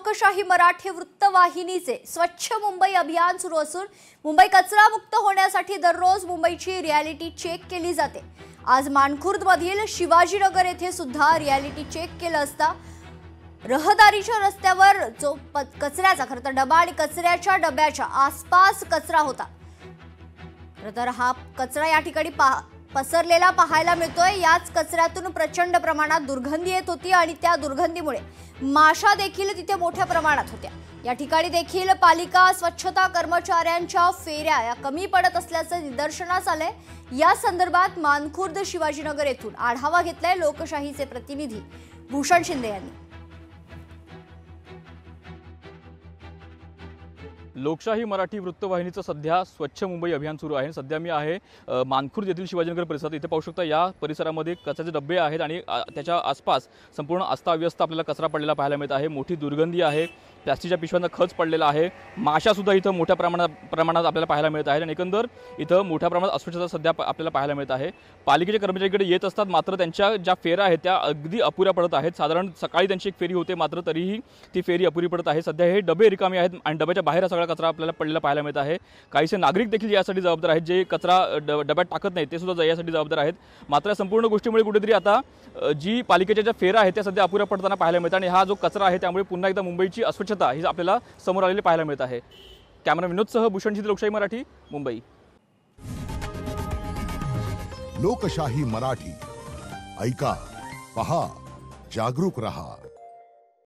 लोकशाही मराठी वृत्तवाहिनीचे स्वच्छ मुंबई अभियान सुरू असून मुंबई कचरा मुक्त होण्यासाठी दररोज मुंबईची रियालिटी चेक केली जाते। आज मानखुर्दमधील शिवाजीनगर येथे सुद्धा रियालिटी चेक केलं असता रहदारीच्या रस्त्यावर जो कचऱ्याचा खरं तर डबा आणि कचऱ्याच्या डब्याच्या आसपास कचरा होता, तर हा कचरा या ठिकाणी पसरलेला पाहायला मिळतोय। याच कचऱ्यातून प्रचंड प्रमाणात दुर्गंधी येत होती आणि त्या दुर्गंधीमुळे माशा देखील तिथे मोठ्या प्रमाणात होत्या। या ठिकाणी देखील पालिका स्वच्छता कर्मचाऱ्यांच्या फेऱ्या या कमी पडत असल्याचं निदर्शनास आलंय। या संदर्भात मानखुर्द शिवाजीनगर येथून आढावा घेतलाय लोकशाहीचे प्रतिनिधी भूषण शिंदे यांनी। लोकशाही मराठी वृत्तवाहिनीचं सध्या स्वच्छ मुंबई अभियान सुरू आहे। सध्या मी आहे मानखुर्द येथील शिवाजीनगर परिसरात। इथे पाहू शकता या परिसरामध्ये कचऱ्याचे डब्बे आहेत आणि त्याच्या आसपास संपूर्ण अस्ताव्यस्त आपल्याला कचरा पडलेला पाहायला मिळत आहे। मोठी दुर्गंधी आहे, प्लास्टिकच्या पिशव्यांचा खच पडलेला आहे, माशा सुद्धा इथं मोठ्या प्रमाणात आपल्याला पाहायला मिळत आहेत आणि एकंदर इथं मोठ्या प्रमाणात अस्वच्छता सध्या आपल्याला पाहायला मिळत आहे। पालिकेचे कर्मचारी इकडे येत असतात, मात्र त्यांच्या ज्या फेऱ्या आहेत त्या अगदी अपुऱ्या पडत आहेत। साधारण सकाळी त्यांची एक फेरी होते, मात्र तरीही ती फेरी अपुरी पडत आहे। सध्या हे डबे रिकामे आहेत आणि डब्याच्या बाहेर सगळा कचरा आपल्याला पडलेला पाहायला मिळत आहे। काहीसे नागरिक देखील यासाठी जबाबदार आहेत, जे कचरा डब्यात टाकत नाहीत ते सुद्धा यासाठी जबाबदार आहेत। मात्र संपूर्ण गोष्टीमुळे कुठेतरी आता जी पालिकेच्या ज्या फेऱ्या आहेत त्या सध्या अपुऱ्या पडताना पाहायला मिळतात आणि हा जो कचरा आहे त्यामुळे पुन्हा एकदा मुंबईची अस्वच्छता ही आपल्याला समोर आलेली पाहायला मिळत आहे। कॅमेरा विनोदसह भूषण शिंदे, लोकशाही मराठी, मुंबई। लोकशाही मराठी ऐका, पहा, जागरूक रहा।